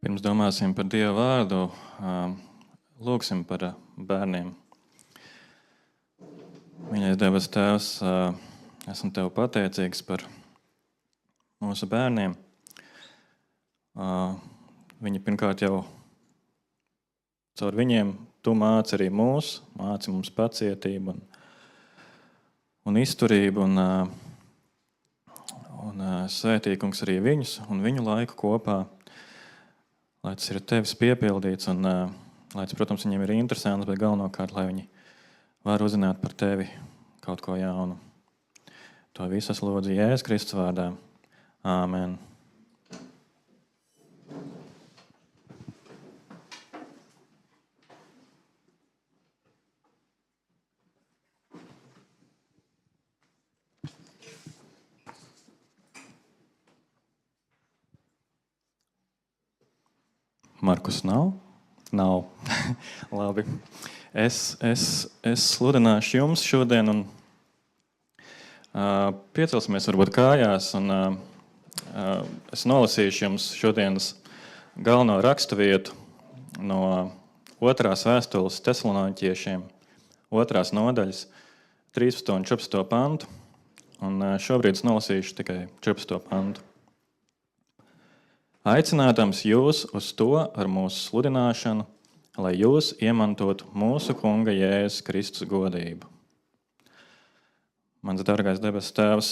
Pirms domāsim par Dieva vārdu, lūgsim par bērniem. Mīļais debes Tēvs, esmu Tev pateicīgs par mūsu bērniem. Viņi pirmkārt jau caur viņiem Tu māci arī mūs, māci mums pacietību un izturību un svētī, Kungs, arī viņus un viņu laiku kopā. Lai tas ir Tevis piepildīts un lai tas, protams, viņiem ir interesants, bet galvenokārt, lai viņi var uzzināt par Tevi kaut ko jaunu. To visu es lūdzu Jēzus Kristus vārdā. Āmen. Markus nav? Nav. Labi. Es sludināšu jums šodien un piecelsimies varbūt kājās un es nolasīšu jums šodienas galveno raksturvietu no 2. vēstules Tesaloniķiešiem, 2. nodaļas, 13. un 14. pantu. Un šobrīd es nolasīšu tikai 14. pantu. Aicinādams jūs uz to ar mūsu sludināšanu, lai jūs iemantotu mūsu Kunga Jēzus Kristus godību. Mans dargais debes Tēvs,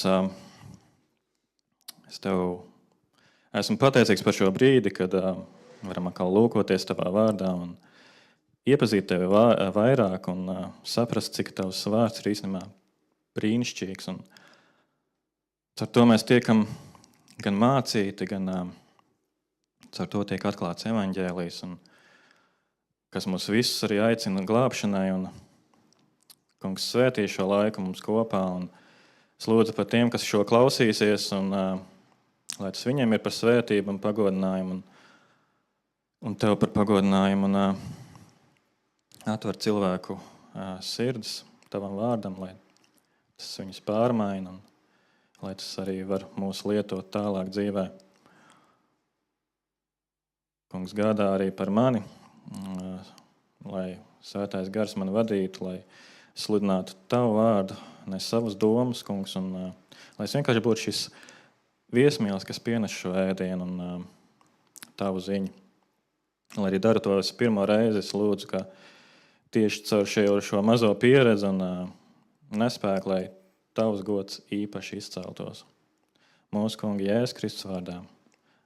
es Tev esmu pateicīgs par šo brīdi, kad varam atkal lūkoties Tavā vārdā un iepazīt Tevi vairāk un saprast, cik Tavs vārds ir īstenībā brīnišķīgs. Un ar to mēs tiekam gan mācīti, gan caur to tiek atklāts evaņģēlijs, un kas mūs visus arī aicina glābšanai, un Kungs svētī šo laiku mums kopā, un es lūdzu par tiem, kas šo klausīsies, un lai tas viņiem ir par svētību un pagodinājumu, un Tev par pagodinājumu, un atver cilvēku sirds Tavam vārdam, lai tas viņus pārmaina, un lai tas arī var mūs lietot tālāk dzīvē. Kungs, gādā arī par mani, lai svētais gars mani vadītu, lai sludinātu Tavu vārdu, ne savas domas, Kungs, un lai es vienkārši būtu šis viesmīlis, kas pienes šo ēdienu un Tavu ziņu. Lai arī daru to pirmo reizi, es lūdzu, ka tieši caur šo mazo pieredzi un nespēku, lai Tavs gods īpaši izceltos. Mūsu Kunga Jēzus Kristus vārdā.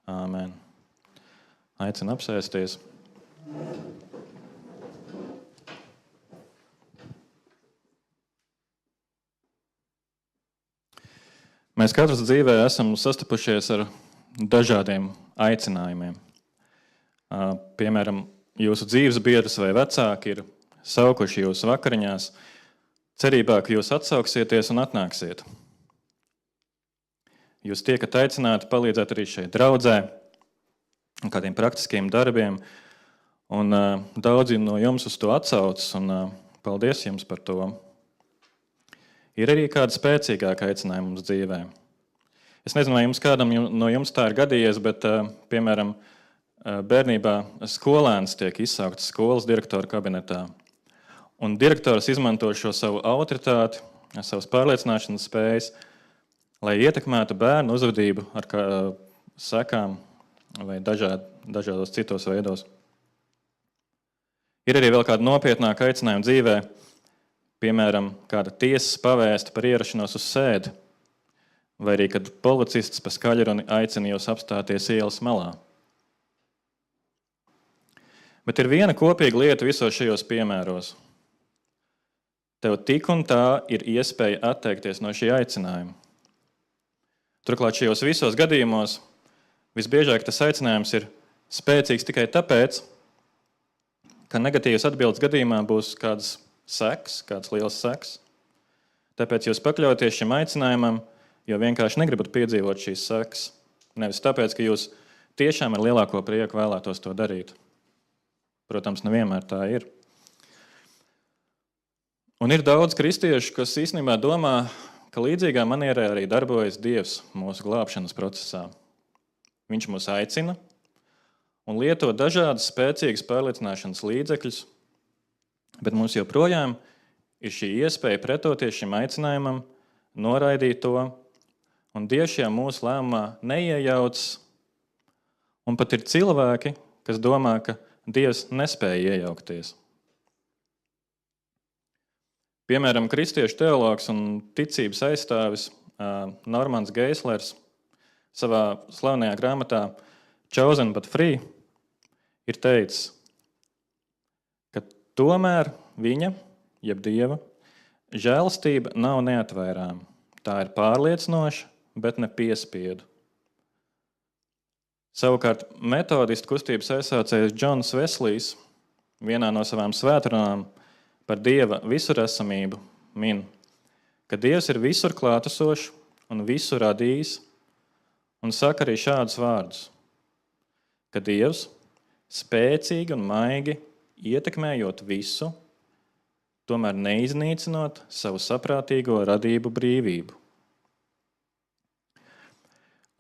Āmen. Aicinu apsēsties. Mēs katrs dzīvē esam sastapušies ar dažādiem aicinājumiem. Piemēram, jūsu dzīves biedrs vai vecāki ir saukuši jūs vakariņās, cerībā, ka jūs atsauksieties un atnāksiet. Jūs tiekat aicināti palīdzēt arī šeit draudzē, kādiem praktiskiem darbiem, un daudzi no jums uz to atsaucas, un paldies jums par to. Ir arī kāda spēcīgāka aicinājuma mums dzīvē. Es nezinu, vai kādam no jums tā ir gadījies, bet, piemēram, bērnībā skolēns tiek izsaukts skolas direktora kabinetā, un direktors izmanto šo savu autoritāti, savas pārliecināšanas spējas, lai ietekmētu bērnu uzvedību ar sekām vai dažādos citos veidos. Ir arī vēl kāda nopietnāka aicinājuma dzīvē, piemēram, kāda tiesas pavēsta par ierašanos uz sēdi, vai arī, kad policists pa skaļruni aicina jūs apstāties ielas malā. Bet ir viena kopīga lieta visos šajos piemēros. Tev tik un tā ir iespēja atteikties no šī aicinājuma. Turklāt šajos visos gadījumos visbiežāk tas aicinājums ir spēcīgs tikai tāpēc, ka negatīvas atbildes gadījumā būs kāds liels seks. Tāpēc jūs pakļauties šim aicinājumam, jo vienkārši negribat piedzīvot šīs sekas. Nevis tāpēc, ka jūs tiešām ar lielāko prieku vēlētos to darīt. Protams, nevienmēr tā ir. Un ir daudz kristiešu, kas īstenībā domā, ka līdzīgā manierē arī darbojas Dievs mūsu glābšanas procesā. Viņš mūs aicina, un lieto dažādas spēcīgas pārliecināšanas līdzekļus, bet mums joprojām ir šī iespēja pretoties šim aicinājumam, noraidīt to, un Dievs šajā mūsu lēmumā neiejaucas, un pat ir cilvēki, kas domā, ka Dievs nespēja iejaukties. Piemēram, kristiešu teologs un ticības aizstāvis Normans Geislers savā slavenajā grāmatā Chosen but Free ir teicis, ka tomēr viņa, jeb Dieva, žēlastība nav neatvairāma. Tā ir pārliecinoša, bet ne piespiedu. Savukārt metodistu kustības aizsācējs Džons Veslijs vienā no savām svētrunām par Dieva visuresamību min, ka Dievs ir visur klātesošs un visu radījis, un saka arī šādus vārdus, ka Dievs spēcīgi un maigi ietekmējot visu, tomēr neiznīcinot savu saprātīgo radību brīvību.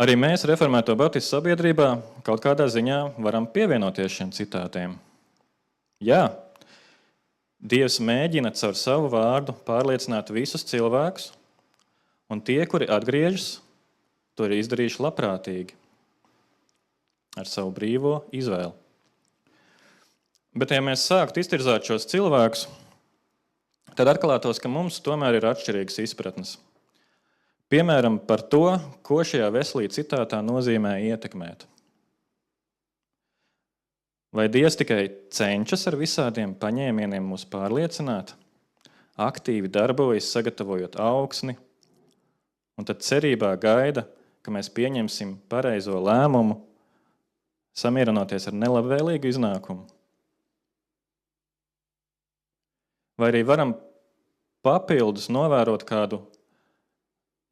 Arī mēs reformēto baptistu sabiedrībā kaut kādā ziņā varam pievienoties šiem citātiem. Jā, Dievs mēģina caur savu vārdu pārliecināt visus cilvēkus, un tie, kuri atgriežas, to ir izdarījuši labprātīgi, ar savu brīvo izvēli. Bet, ja mēs sāktu iztirzāt šos cilvēkus, tad atklātos, ka mums tomēr ir atšķirīgas izpratnes. Piemēram, par to, ko šajā Veslī citātā nozīmē ietekmēt. Vai Dievs tikai cenšas ar visādiem paņēmieniem mūs pārliecināt, aktīvi darbojas, sagatavojot augsni, un tad cerībā gaida, ka mēs pieņemsim pareizo lēmumu, samierinoties ar nelabvēlīgu iznākumu? Vai arī varam papildus novērot kādu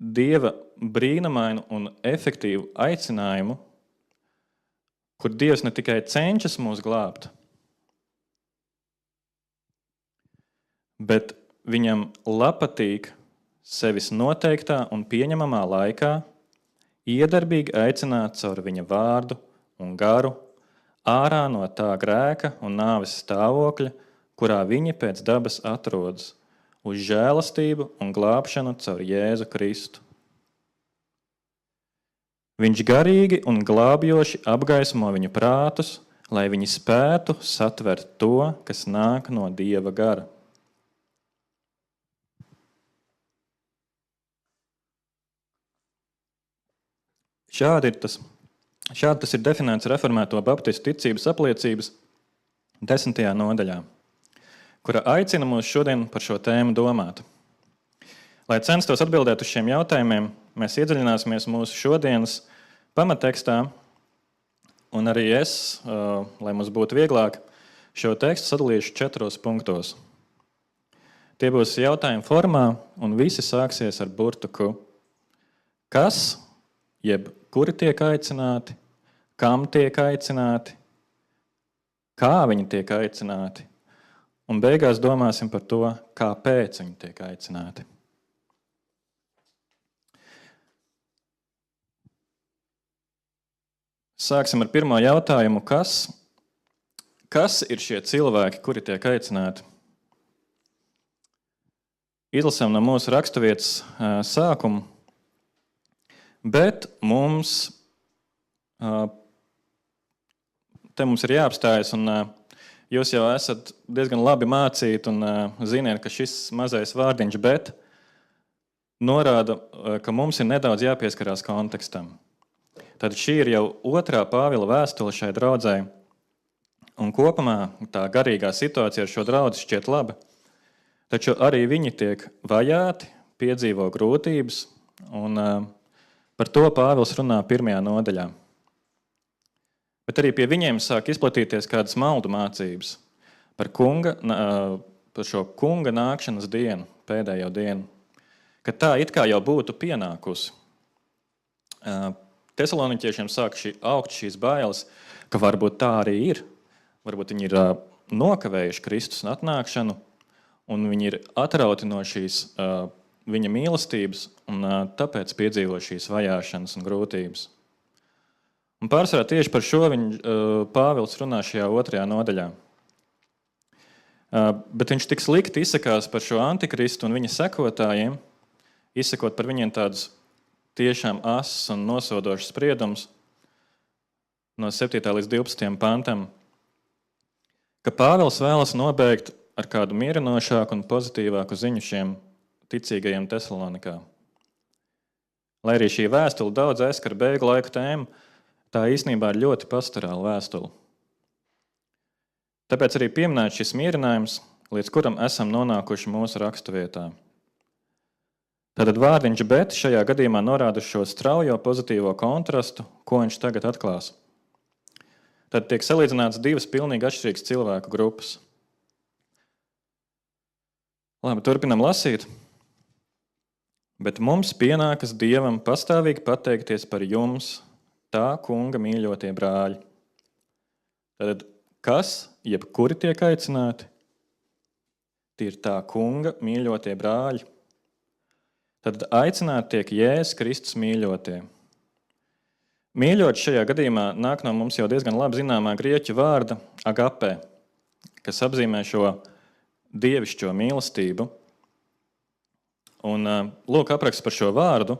Dieva brīnumainu un efektīvu aicinājumu, kur Dievs ne tikai cenšas mūs glābt, bet viņam patīk sevis noteiktā un pieņemamā laikā iedarbīgi aicināt caur viņa vārdu un garu ārā no tā grēka un nāves stāvokļa, kurā viņi pēc dabas atrodas, uz žēlastību un glābšanu caur Jēzu Kristu. Viņš garīgi un glābjoši apgaismo viņu prātus, lai viņi spētu satvert to, kas nāk no Dieva gara. Šādi tas ir definēts reformēto baptistu ticības apliecības 10. nodaļā, kura aicina mūs šodien par šo tēmu domāt. Lai censtos atbildēt uz šiem jautājumiem, mēs iedziļināsimies mūsu šodienas pamattekstā, un arī es, lai mums būtu vieglāk, šo tekstu sadalīšu 4 punktos. Tie būs jautājumu formā, un visi sāksies ar burtu Q. Kas, jeb kuri tiek aicināti, kam tiek aicināti, kā viņi tiek aicināti, un beigās domāsim par to, kāpēc viņi tiek aicināti. Sāksim ar pirmo jautājumu. Kas ir šie cilvēki, kuri tiek aicināti? Izlasām no mūsu raksturvietas sākumu, bet mums ir jāapstājas, un jūs jau esat diezgan labi mācīti un ziniet, ka šis mazais vārdiņš bet norāda, ka mums ir nedaudz jāpieskarās kontekstam. Tad šī ir jau 2. Pāvila vēstule šai draudzei, un kopumā tā garīgā situācija ar šo draudzi šķiet laba, taču arī viņi tiek vajāti, piedzīvo grūtības, un par to Pāvils runā 1. nodaļā. Bet arī pie viņiem sāk izplatīties kādas maldu mācības par šo kunga nākšanas dienu, pēdējo dienu, ka tā it kā jau būtu pienākusi. Tesaloniķiešiem sāk augt šīs bailes, ka varbūt tā arī ir. Varbūt viņi ir nokavējuši Kristus atnākšanu, un viņi ir atrauti no šīs viņa mīlestības, un tāpēc piedzīvo šīs vajāšanas un grūtības. Un pārsvarā tieši par šo Pāvils runā šajā 2. nodaļā. Bet viņš tik slikti izsakās par šo antikristu un viņa sekotājiem, izsakot par viņiem tādus tiešām asas un nosodošus spriedumus no 7. līdz 12. pantam, ka Pāvils vēlas nobeigt ar kādu mierinošāku un pozitīvāku ziņu šiem ticīgajiem Tesalonikā. Lai arī šī vēstule daudz aizskar bēgļu laiku tēmu, tā īstenībā ir ļoti pastorāla vēstule. Tāpēc arī pieminēts šis mierinājums, līdz kuram esam nonākuši mūsu raksturvietā. Tātad vārdiņš bet šajā gadījumā norāda šo straujo pozitīvo kontrastu, ko viņš tagad atklās. Tad tiek salīdzināts divas pilnīgi atšķirīgas cilvēku grupas. Labi, turpinam lasīt. Bet mums pienākas Dievam pastāvīgi pateikties par jums, tā kunga mīļotie brāļi. Tad kas, jebkuri tiek aicināti? Tie ir tā kunga mīļotie brāļi. Tad aicināti tiek Jēzus Kristus mīļotie. Mīļot šajā gadījumā nāk no mums jau diezgan labi zināmā grieķu vārda agapē, kas apzīmē šo dievišķo mīlestību. Un lūk apraksts par šo vārdu.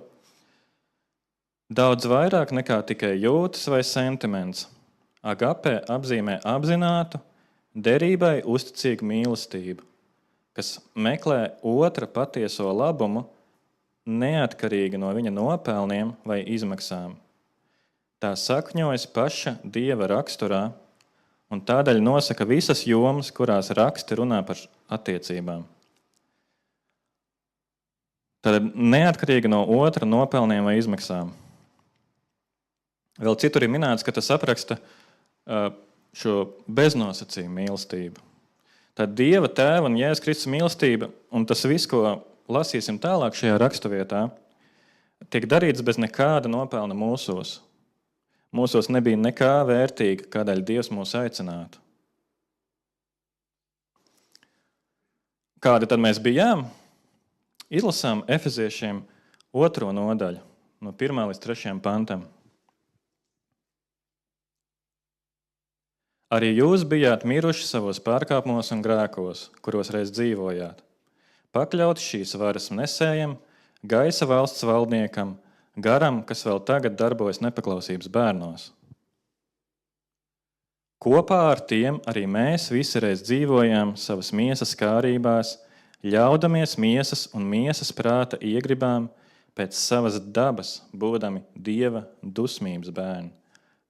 Daudz vairāk nekā tikai jūtas vai sentiments. Agapē apzīmē apzinātu, derībai uzticīgu mīlestību, kas meklē otra patieso labumu, neatkarīgi no viņa nopelniem vai izmaksām. Tā sakņojas paša Dieva raksturā un tādēļ nosaka visas jomas, kurās raksti runā par attiecībām. Tad neatkarīgi no otra nopelniem vai izmaksām. Vēl citur ir minēts, ka tas apraksta šo beznosacījumu mīlestību. Tad Dieva Tēva un Jēzus Kristus mīlestība, un tas viss, ko lasīsim tālāk šajā raksturvietā, tiek darīts bez nekāda nopelna mūsos. Mūsos nebija nekā vērtīga, kādēļ Dievs mūs aicinātu. Kādi tad mēs bijām? Izlasām Efeziešiem 2. nodaļu, no 1. līdz 3. pantam. Arī jūs bijāt miruši savos pārkāpumos un grēkos, kuros reiz dzīvojāt. Pakļauti šīs varas nesējam, gaisa valsts valdniekam, garam, kas vēl tagad darbojas nepaklausības bērnos. Kopā ar tiem arī mēs visi reiz dzīvojām savas miesas kārībās, ļaudamies miesas un miesas prāta iegribām pēc savas dabas, būdami Dieva dusmības bērni,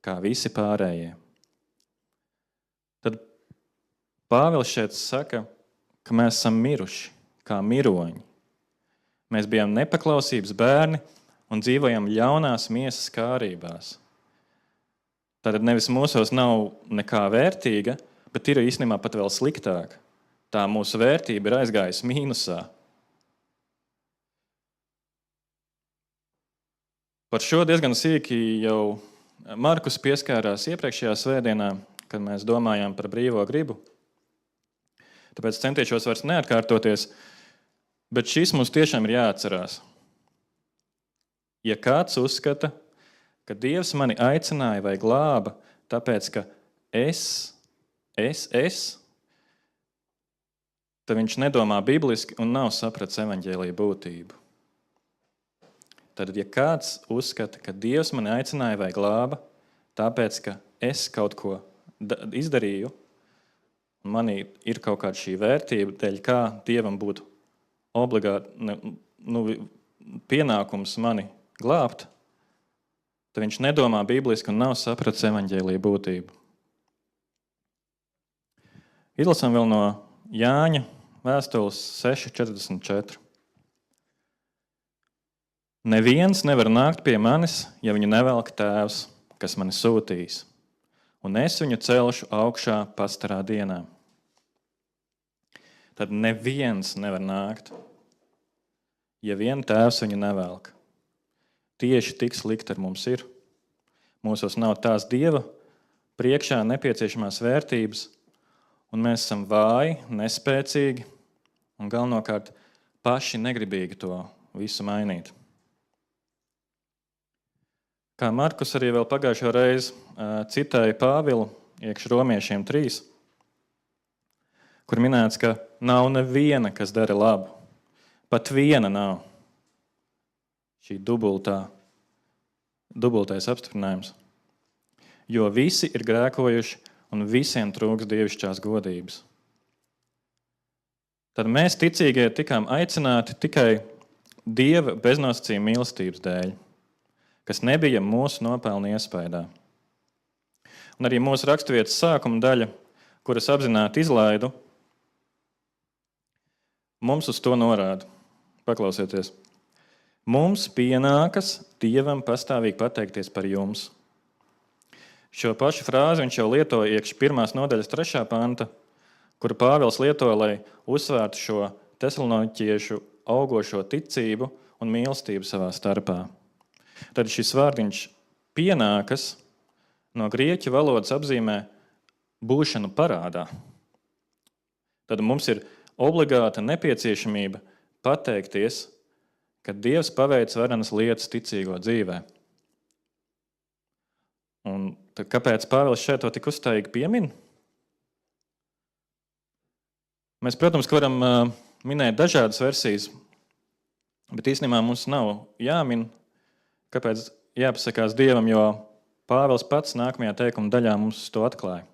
kā visi pārējie. Tad Pāvils šeit saka, ka mēs esam miruši, kā miroņi. Mēs bijām nepaklausības bērni un dzīvojam ļaunās miesas kārībās. Tātad nevis mūsos nav nekā vērtīga, bet ir īstenībā pat vēl sliktāk. Tā mūsu vērtība ir aizgājusi mīnusā. Par šo diezgan sīki jau Markus pieskārās iepriekšējā svētdienā, kad mēs domājām par brīvo gribu. Tāpēc centīšos vairs neatkārtoties, bet šis mums tiešām ir jāatcerās. Ja kāds uzskata, ka Dievs mani aicināja vai glāba, tāpēc, ka es, tad viņš nedomā bibliski un nav sapratis evaņģēlija būtību. Tad, ja kāds uzskata, ka Dievs mani aicināja vai glāba, tāpēc, ka es kaut ko izdarīju, un manī ir kaut kāda šī vērtība, dēļ kā Dievam būtu obligāti pienākums mani glābt, tad viņš nedomā bibliski un nav sapratis evaņģēlija būtību. Izlasām vēl no Jāņa vēstules 6:44. Neviens nevar nākt pie manis, ja viņu nevelk Tēvs, kas mani sūtīs, un es viņu celšu augšā pastarā dienā. Tad neviens nevar nākt, ja vien Tēvs viņu nevelk. Tieši tik slikti ar mums ir. Mūsos nav tās Dieva priekšā nepieciešamās vērtības, un mēs esam vāji, nespēcīgi un galvenokārt paši negribīgi to visu mainīt. Kā Markus arī vēl pagājušo reizi citēja Pāvilu iekš Romiešiem 3, kur minēts, ka nav neviena, kas dara labu. Pat viena nav. Šī dubultais apstiprinājums. Jo visi ir grēkojuši un visiem trūks dievišķās godības. Tad mēs ticīgie tikām aicināti tikai Dieva beznosacījuma mīlestības dēļ, kas nebija mūsu nopelna iespējā. Un arī mūsu raksturvietas sākuma daļa, kuras apzināti izlaidu, mums uz to norāda. Paklausieties. Mums pienākas Dievam pastāvīgi pateikties par jums. Šo pašu frāzi viņš jau lieto iekš 1. nodaļas 3. panta, kuru Pāvils lieto, lai uzsvērtu šo tesaloniķiešu augošo ticību un mīlestību savā starpā. Tad šis vārdiņš pienākas no grieķu valodas apzīmē būšanu parādā. Tad mums ir obligāta nepieciešamība pateikties, ka Dievs paveic varenas lietas ticīgo dzīvē. Un tad kāpēc Pāvils šeit to tik uzstājīgi piemin? Mēs, protams, varam minēt dažādas versijas, bet īstenībā mums nav jāmin, kāpēc jāpasakās Dievam, jo Pāvils pats nākamajā teikuma daļā mums to atklāja.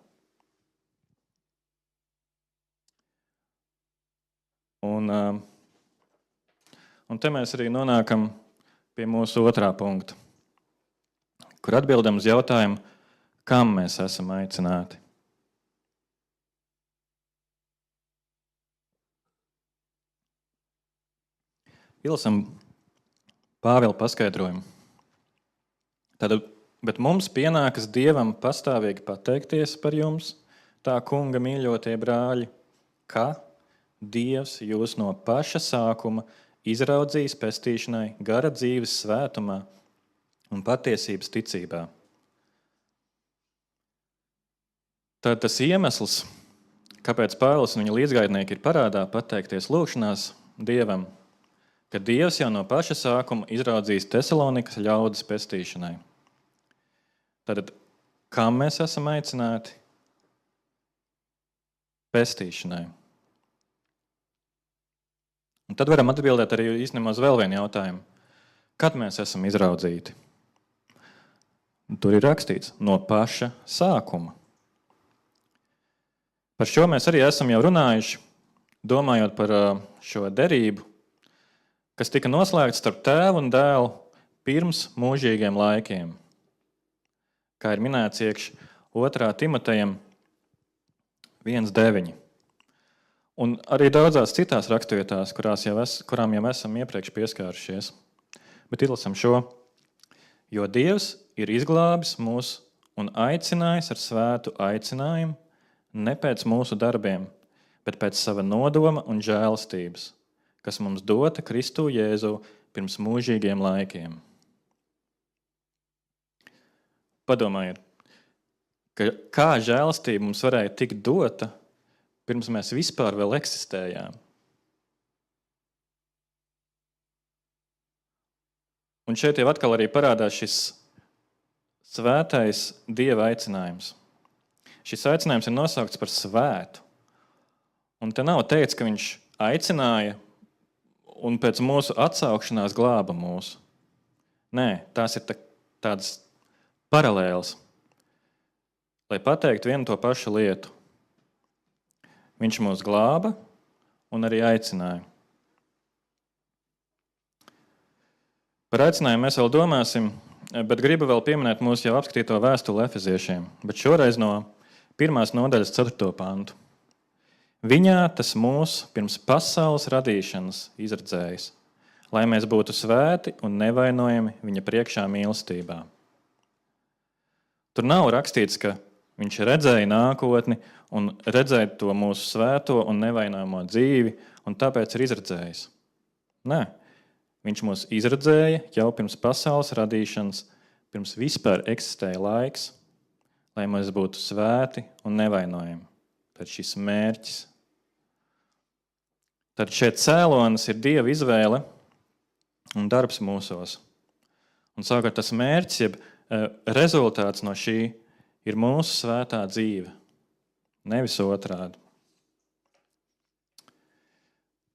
Un te mēs arī nonākam pie mūsu otrā punkta, kur atbildam uz jautājumu, kam mēs esam aicināti. Ilsam Pāvila paskaidrojumu. Bet mums pienākas Dievam pastāvīgi pateikties par jums, tā kunga mīļotie brāļi, ka Dievs jūs no paša sākuma izraudzījis pestīšanai gara dzīves svētumā un patiesības ticībā. Tad tas iemesls, kāpēc Pāvils un viņa līdzgaitnieki ir parādā pateikties lūgšanās Dievam, ka Dievs jau no paša sākuma izraudzījis Tesalonikas ļaudis pestīšanai. Tad, kam mēs esam aicināti? Pestīšanai. Un tad varam atbildēt arī īstenībā uz vēl vienu jautājumu. Kad mēs esam izraudzīti? Tur ir rakstīts no paša sākuma. Par šo mēs arī esam jau runājuši, domājot par šo derību, kas tika noslēgts starp tēvu un dēlu pirms mūžīgiem laikiem. Kā ir minēts iekš 2. Timotejam 1.9. Un arī daudzās citās raksturvietās, kurām jau esam iepriekš pieskārušies. Bet izlasam šo. Jo Dievs ir izglābis mūs un aicinājis ar svētu aicinājumu ne pēc mūsu darbiem, bet pēc sava nodoma un žēlastības, kas mums dota Kristu Jēzu pirms mūžīgiem laikiem. Padomājiet, kā žēlastība mums varēja tikt dota, pirms mēs vispār vēl eksistējām. Un šeit jau atkal arī parādās šis svētais Dieva aicinājums. Šis aicinājums ir nosaukts par svētu. Un te nav teikts, ka viņš aicināja un pēc mūsu atsaukšanās glāba mūsu. Nē, tās ir tādas paralēlas, lai pateiktu vienu to pašu lietu. Viņš mūs glāba un arī aicināja. Par aicinājumu mēs vēl domāsim, bet gribu vēl pieminēt mūsu jau apskatīto vēstuli Efeziešiem, bet šoreiz no 1. nodaļas 4. pantu. Viņā tas mūs pirms pasaules radīšanas izredzējis, lai mēs būtu svēti un nevainojami viņa priekšā mīlestībā. Tur nav rakstīts, ka viņš redzēja nākotni un redzēja to mūsu svēto un nevainojamo dzīvi, un tāpēc ir izredzējis. Nē, viņš mūs izredzēja jau pirms pasaules radīšanas, pirms vispār eksistēja laiks, lai mēs būtu svēti un nevainojami. Tad šis mērķis. Tad šeit cēlonis ir Dieva izvēle un darbs mūsos. Un savukārt tas mērķis, jeb rezultāts no šī ir mūsu svētā dzīve, nevis otrādi.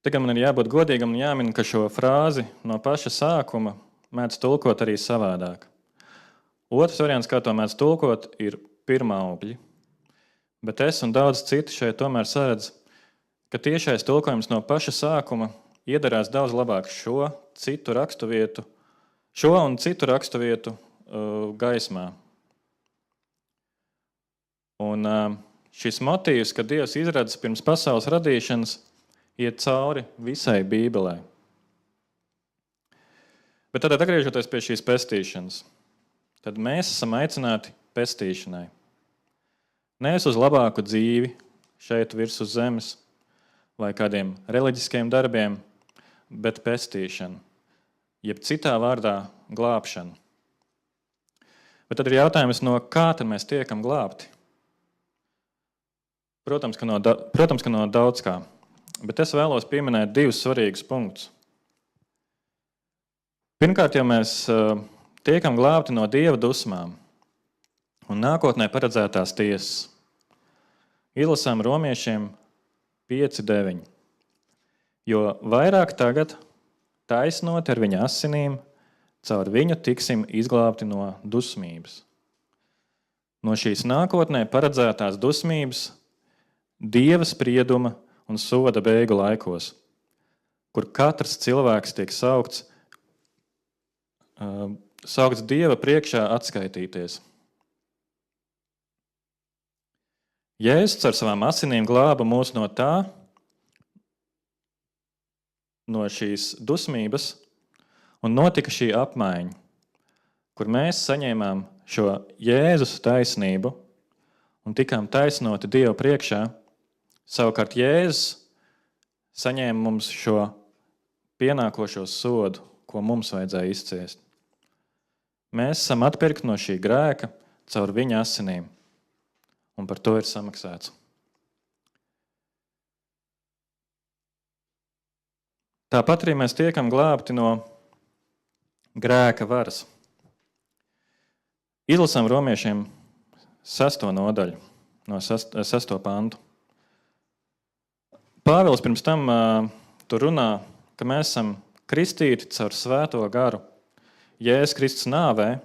Tagad man ir jābūt godīgam un jāmin, ka šo frāzi no paša sākuma mēdz tulkot arī savādāk. Otrs variants, kā to mēdz tulkot, ir pirmaugļi. Bet es un daudz citi šeit tomēr saredz, ka tiešais tulkojums no paša sākuma iederās daudz labāk šo un citu raksturvietu gaismā. Un šis motīvs, ka Dievs izradis pirms pasaules radīšanas, iet cauri visai Bībelē. Bet tad atgriežoties pie šīs pestīšanas, tad mēs esam aicināti pestīšanai. Nevis uz labāku dzīvi šeit virs uz zemes vai kādiem reliģiskiem darbiem, bet pestīšana, jeb citā vārdā glābšana. Bet tad ir jautājums, no kā tad mēs tiekam glābti? Protams, ka no daudz kā. Bet es vēlos pieminēt 2 svarīgus punktus. Pirmkārt, jau mēs tiekam glābti no Dieva dusmām un nākotnē paredzētās tiesas. Izlasām Romiešiem 5:9. Jo vairāk tagad, taisnot ar viņa asinīm, caur viņu tiksim izglābti no dusmības. No šīs nākotnē paredzētās dusmības, Dieva sprieduma un soda beigu laikos, kur katrs cilvēks tiek saukts Dieva priekšā atskaitīties. Jēzus ar savām asinīm glāba mūs no tā, no šīs dusmības, un notika šī apmaiņa, kur mēs saņēmām šo Jēzus taisnību un tikām taisnoti Dieva priekšā. Savukārt Jēzus saņēma mums šo pienākošo sodu, ko mums vajadzēja izciest. Mēs esam atpirkti no šī grēka caur viņa asinīm, un par to ir samaksāts. Tāpat arī mēs tiekam glābti no grēka varas. Izlasām Romiešiem 6. nodaļu, no 6. pantu. Pāvils pirms tam tur runā, ka mēs esam kristīti caur svēto garu Jēzus Kristus nāvē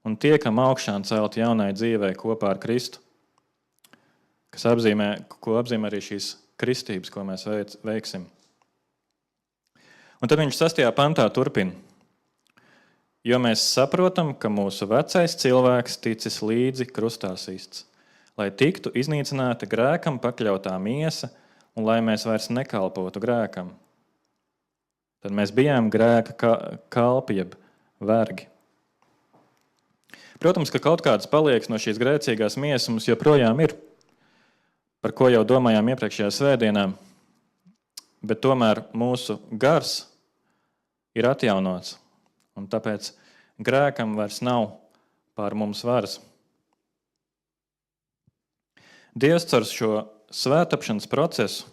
un tiekam augšām celti jaunai dzīvei kopā ar Kristu, ko apzīmē arī šīs kristības, ko mēs veiksim. Un tad viņš 6. pantā turpina. Jo mēs saprotam, ka mūsu vecais cilvēks ticis līdzi krustā sists, lai tiktu iznīcināta grēkam pakļautā miesa un lai mēs vairs nekalpotu grēkam. Tad mēs bijām grēka kalpi, jeb vergi. Protams, ka kaut kāds palieks no šīs grēcīgās miesas mums joprojām ir, par ko jau domājām iepriekšējā svētdienā, bet tomēr mūsu gars ir atjaunots, un tāpēc grēkam vairs nav pār mums varas. Dievs caur šo svētapšanas procesu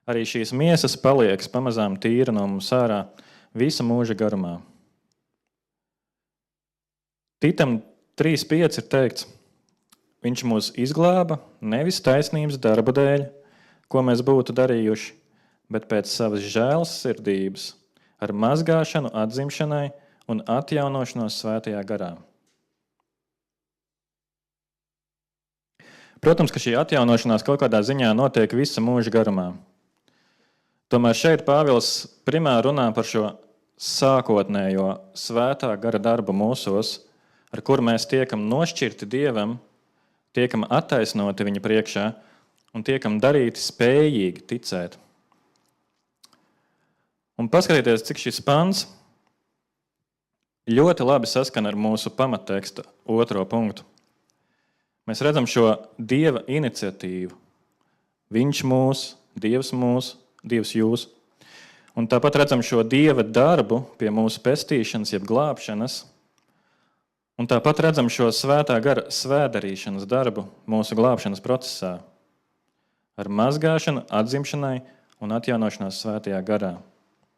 arī šīs miesas palieks pamazām tīra no mums ārā visa mūža garumā. Titam 3:5 ir teikts, viņš mūs izglāba nevis taisnības darbu dēļ, ko mēs būtu darījuši, bet pēc savas žēlsirdības ar mazgāšanu atzimšanai un atjaunošanos svētajā garā. Protams, ka šī atjaunošanās kaut kādā ziņā notiek visa mūža garumā. Tomēr šeit Pāvils primāri runā par šo sākotnējo svētā gara darbu mūsos, ar kuru mēs tiekam nošķirti Dievam, tiekam attaisnoti viņa priekšā un tiekam darīti spējīgi ticēt. Un paskatieties, cik šis pants ļoti labi saskan ar mūsu pamatteksta 2. punktu. Mēs redzam šo Dieva iniciatīvu. Viņš mūs, Dievs jūs. Un tāpat redzam šo Dieva darbu pie mūsu pestīšanas, jeb glābšanas. Un tāpat redzam šo svētā gara svētdarīšanas darbu mūsu glābšanas procesā. Ar mazgāšanu, atzimšanai un atjaunošanās svētajā garā.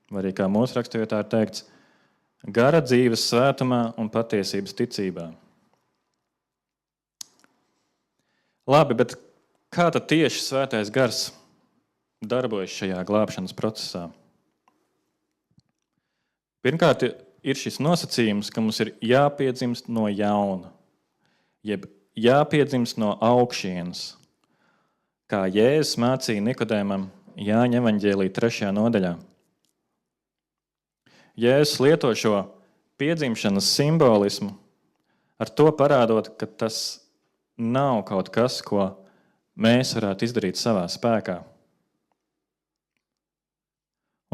Vai arī kā mūsu rakstvietā ir teikts, gara dzīves svētumā un patiesības ticībā. Labi, bet kā tad tieši svētais gars darbojas šajā glābšanas procesā? Pirmkārt, ir šis nosacījums, ka mums ir jāpiedzimst no jauna, jeb jāpiedzimst no augšienes, kā Jēzus mācīja Nikodēmam Jāņa evaņģēlija 3. nodaļā. Jēzus lieto šo piedzimšanas simbolismu, ar to parādot, ka tas nav kaut kas, ko mēs varētu izdarīt savā spēkā.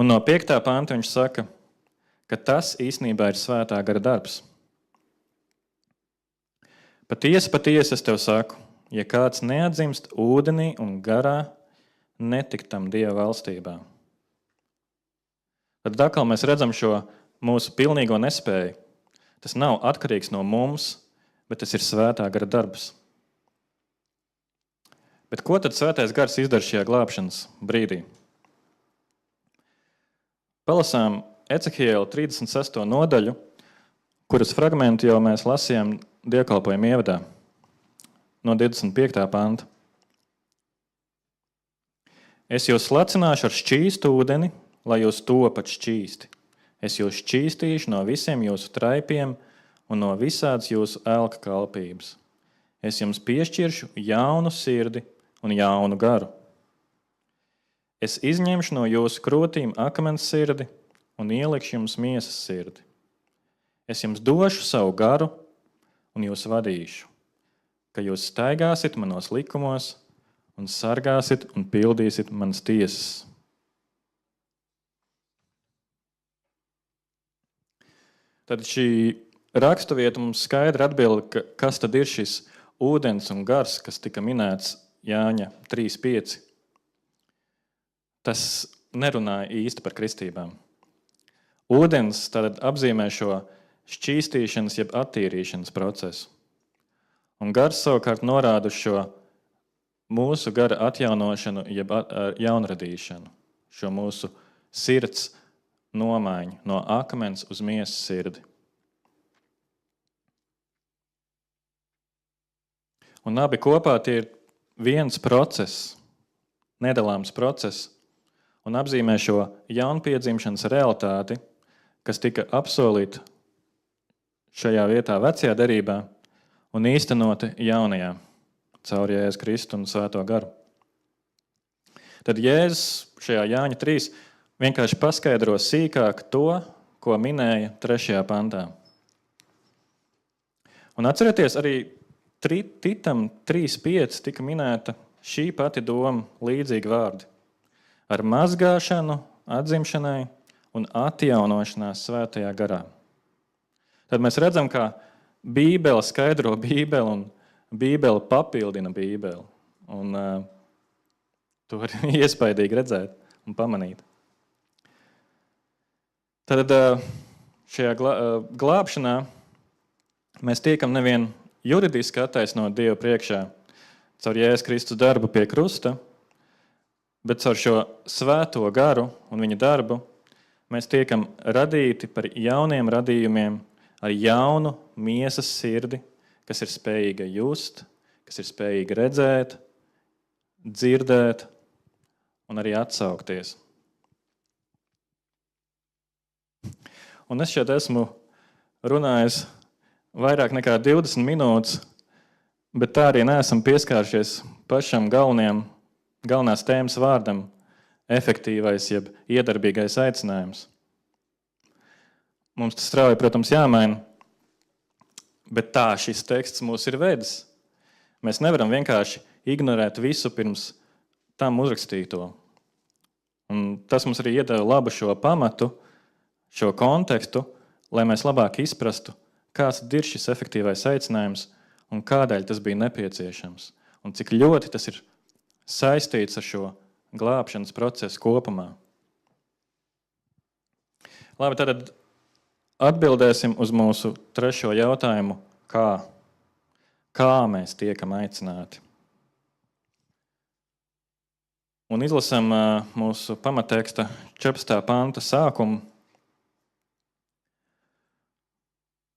Un no 5. panta viņš saka, ka tas īstenībā ir svētā gara darbs. Patiesi, patiesi es tev saku, ja kāds neatdzimst ūdenī un garā, netikt tam Dieva valstībā. Tad atkal mēs redzam šo mūsu pilnīgo nespēju. Tas nav atkarīgs no mums, bet tas ir svētā gara darbs. Bet ko tad svētais gars izdara šajā glābšanas brīdī? Palasām Ecehiela 36. nodaļu, kuras fragmentu jau mēs lasījām dievkalpojuma ievadā, no 25. panta. Es jūs slacināšu ar šķīstu ūdeni, lai jūs topat šķīsti. Es jūs šķīstīšu no visiem jūsu traipiem un no visādas jūsu elka kalpības. Es jums piešķiršu jaunu sirdi un jaunu garu. Es izņemšu no jūsu krūtīm akmens sirdi un ielikšu jums miesas sirdi. Es jums došu savu garu un jūs vadīšu, ka jūs staigāsit manos likumos un sargāsit un pildīsit manas tiesas. Tad šī raksturvieta mums skaidri atbild, kas tad ir šis ūdens un gars, kas tika minēts Jāņa 3.5. Tas nerunāja īsti par kristībām. Ūdens tad apzīmē šo šķīstīšanas jeb attīrīšanas procesu. Un gars savukārt norāda uz šo mūsu gara atjaunošanu jeb jaunradīšanu, šo mūsu sirds nomaiņu no akmens uz miesas sirdi. Un abi kopā tie ir viens process, nedalāms process, un apzīmē šo jaunpiedzimšanas realitāti, kas tika apsolīta šajā vietā vecajā derībā un īstenoti jaunajā, caur Jēzus Kristu un Svēto garu. Tad Jēzus šajā Jāņa 3 vienkārši paskaidro sīkāk to, ko minēja 3. pantā. Un atcerieties, arī Titam 3.5 tika minēta šī pati doma, līdzīgi vārdi. Ar mazgāšanu, atzimšanai un atjaunošanās svētajā garā. Tad mēs redzam, kā Bībele skaidro Bībeli un Bībele papildina Bībeli. Un to var iespaidīgi redzēt un pamanīt. Tad šajā glābšanā mēs tiekam nevien juridiski attaisnot Dievu priekšā caur Jēzus Kristus darbu pie krusta, bet caur šo svēto garu un viņa darbu mēs tiekam radīti par jauniem radījumiem ar jaunu miesas sirdi, kas ir spējīga just, kas ir spējīga redzēt, dzirdēt un arī atsaukties. Un es šeit esmu runājis vairāk nekā 20 minūtes, bet tā arī neesam pieskāršies pašam galvenās tēmas vārdam – efektīvais jeb iedarbīgais aicinājums. Mums tas strauji, protams, jāmaina, bet tā šis teksts mūs ir vedis. Mēs nevaram vienkārši ignorēt visu pirms tam uzrakstīto. Un tas mums arī iedeva labu šo pamatu, šo kontekstu, lai mēs labāk izprastu, kāds ir šis efektīvais aicinājums un kādēļ tas bija nepieciešams un cik ļoti tas ir saistīts ar šo glābšanas procesu kopumā. Labi, tad atbildēsim uz mūsu trešo jautājumu, kā mēs tiekam aicināti. Un izlasam mūsu pamatteksta 14. panta sākumu.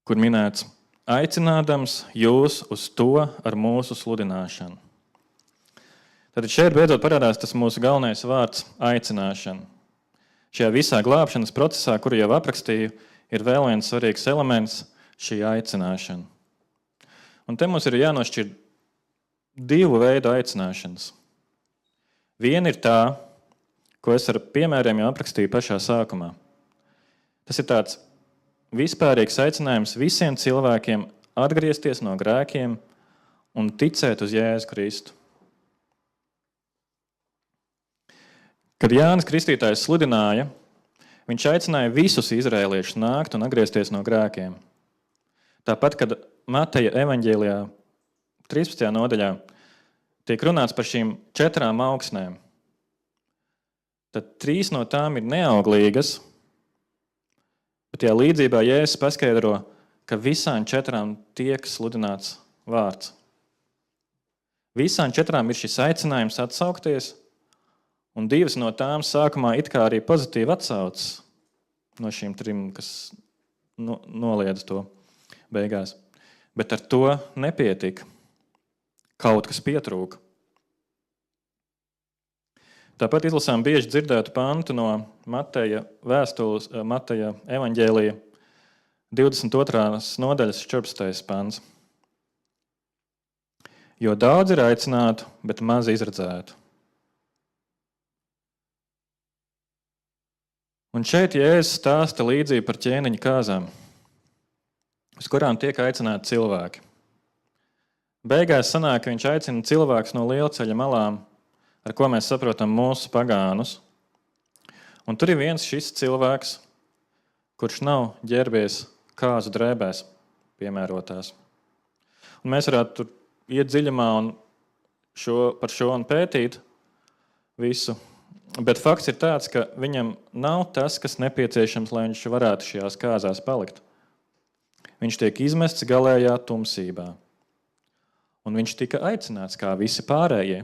kur minēts, aicinādams jūs uz to ar mūsu sludināšanu. Tad šeit beidzot parādās tas mūsu galvenais vārds – aicināšana. Šajā visā glābšanas procesā, kuru jau aprakstīju, ir vēl viens svarīgs elements – šī aicināšana. Un te mums ir jānošķir divu veidu aicināšanas. Viena ir tā, ko es ar piemēriem jau aprakstīju pašā sākumā. Tas ir tāds vispārīgs aicinājums visiem cilvēkiem atgriezties no grēkiem un ticēt uz Jēzu Kristu. Kad Jānis Kristītājs sludināja, viņš aicināja visus izraēliešus nākt un atgriezties no grēkiem. Tāpat, kad Mateja evaņģēlijā 13. nodaļā tiek runāts par šīm 4 augsnēm, tad 3 no tām ir neauglīgas, bet tajā līdzībā Jēzus paskaidro, ka visām 4 tiek sludināts vārds. Visām 4 ir šis aicinājums atsaukties, un 2 no tām sākumā it kā arī pozitīvi atsaucas no šīm 3, kas noliedz to beigās. Bet ar to nepietika. Kaut kas pietrūka. Tāpat izlasām bieži dzirdētu pantu no Mateja vēstules, Mateja evaņģēlija 22. nodaļas 14. pants. Jo daudz ir aicinātu, bet maz izredzētu. Un šeit Jēzus stāsta līdzību par ķēniņa kāzām, uz kurām tiek aicināti cilvēki. Beigās sanāk, ka viņš aicina cilvēkus no lielceļa malām, ar ko mēs saprotam mūsu pagānus. Un tur ir viens šis cilvēks, kurš nav ģērbies kāzu drēbēs piemērotās. Un mēs varētu tur iet dziļumā un par šo un pētīt visu. Bet fakts ir tāds, ka viņam nav tas, kas nepieciešams, lai viņš varētu šajās kāzās palikt. Viņš tiek izmests galējā tumsībā. Un viņš tika aicināts kā visi pārējie.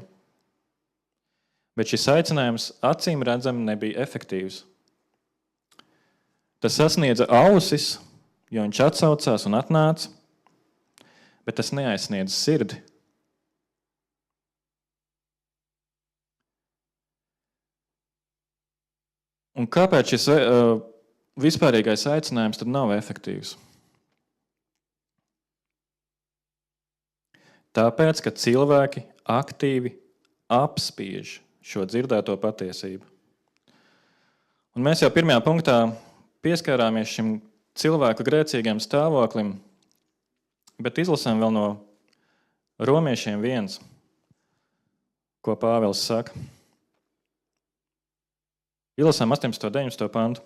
Bet šis aicinājums acīm redzami nebija efektīvs. Tas sasniedza ausis, jo viņš atsaucās un atnāca, bet tas neaizsniedza sirdi. Un kāpēc šis vispārīgais aicinājums tad nav efektīvs? Tāpēc, ka cilvēki aktīvi apspiež šo dzirdēto patiesību. Un mēs jau pirmajā punktā pieskārāmies šim cilvēku grēcīgam stāvoklim, bet izlasām vēl no Romiešiem 1, ko Pāvils saka. Izlasām 18. 19. pantu.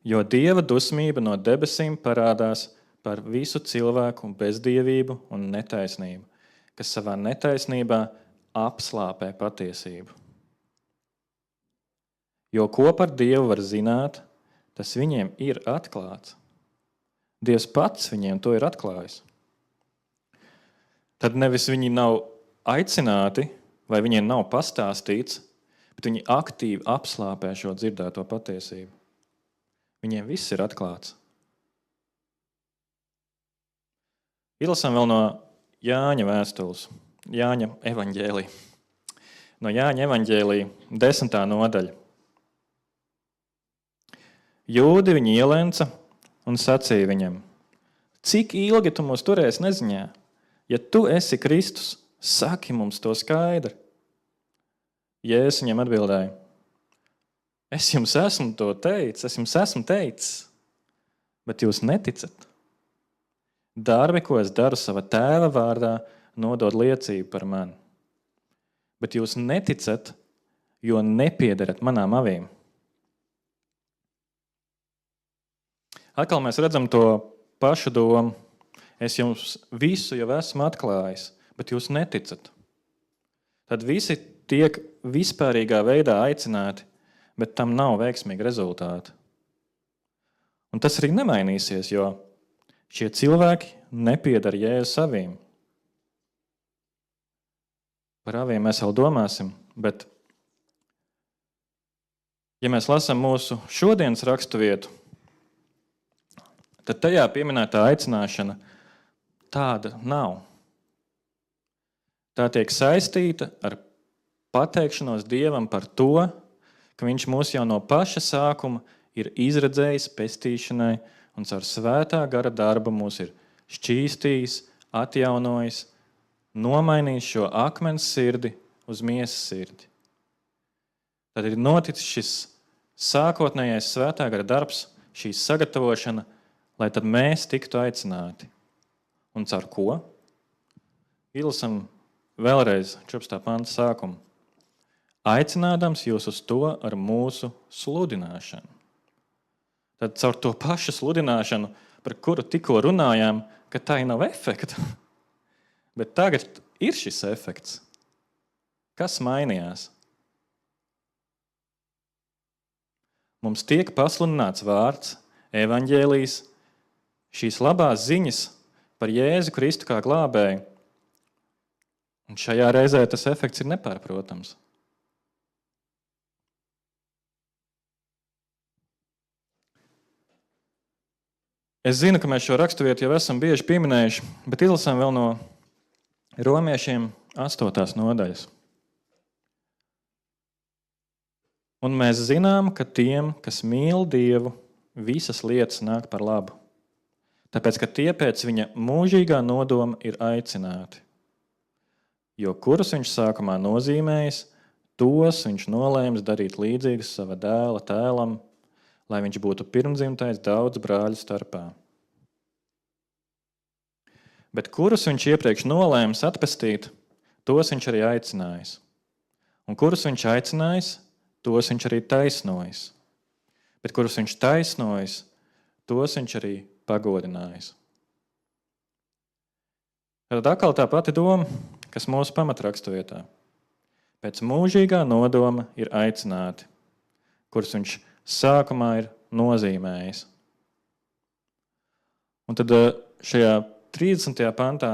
Jo Dieva dusmība no debesīm parādās par visu cilvēku bezdievību un netaisnību, kas savā netaisnībā apslāpē patiesību. Jo ko par Dievu var zināt, tas viņiem ir atklāts. Dievs pats viņiem to ir atklājis. Tad nevis viņi nav aicināti, vai viņiem nav pastāstīts, bet viņi aktīvi apslāpē šo dzirdēto patiesību. Viņiem viss ir atklāts. Izlasām vēl no Jāņa vēstules, Jāņa evaņģēlija. No Jāņa evaņģēlija 10. nodaļa. Jūdi viņu ielenca un sacīja viņam, cik ilgi tu mūs turēsi neziņā? Ja tu esi Kristus, saki mums to skaidri. Jēzus viņam atbildēja, es jums esmu to teicis, bet jūs neticat. Darbi, ko es daru sava tēva vārdā, nodod liecību par mani. Bet jūs neticat, jo nepiederat manām avīm. Atkal mēs redzam to pašu domu. Es jums visu jau esmu atklājis, bet jūs neticat. Tad visi tiek vispārīgā veidā aicināti, bet tam nav veiksmīgi rezultāti. Un tas arī nemainīsies, jo šie cilvēki nepiedar Jēzus avīm. Par avīm mēs vēl domāsim, bet ja mēs lasām mūsu šodienas raksturvietu, tad tajā pieminētā aicināšana tāda nav. Tā tiek saistīta ar pateikšanos Dievam par to, ka Viņš mūs jau no paša sākuma ir izredzējis pestīšanai un caur svētā gara darbu mūs ir šķīstījis, atjaunojis, nomainījis šo akmens sirdi uz miesas sirdi. Tad ir noticis šis sākotnējais svētā gara darbs, šī sagatavošana, lai tad mēs tiktu aicināti. Un caur ko? Izlasam vēlreiz 14. panta sākumu. Aicinādams jūs uz to ar mūsu sludināšanu. Tad caur to pašu sludināšanu, par kuru tikko runājām, ka tai nav efekta. Bet tagad ir šis efekts. Kas mainījās? Mums tiek pasludināts vārds, evaņģēlijs, šīs labās ziņas par Jēzu Kristu kā glābēju. Un šajā reizē tas efekts ir nepārprotams. Es zinu, ka mēs šo raksturvietu jau esam bieži pieminējuši, bet izlasām vēl no Romiešiem 8. nodaļas. Un mēs zinām, ka tiem, kas mīl Dievu, visas lietas nāk par labu. Tāpēc, ka tie pēc viņa mūžīgā nodoma ir aicināti. Jo kurus viņš sākumā nozīmējis, tos viņš nolēms darīt līdzīgus sava dēla tēlam, lai viņš būtu pirmdzimtais daudz brāļu starpā. Bet kurus viņš iepriekš nolēms atpestīt, tos viņš arī aicinājis. Un kurus viņš aicinājis, tos viņš arī taisnojis. Bet kurus viņš taisnojis, tos viņš arī pagodinājis. Tad atkal tā pati doma, kas mūsu pamatrakstuvietā. Pēc mūžīgā nodoma ir aicināti, kurus viņš sākumā ir nozīmējis. Un tad šajā 30. pantā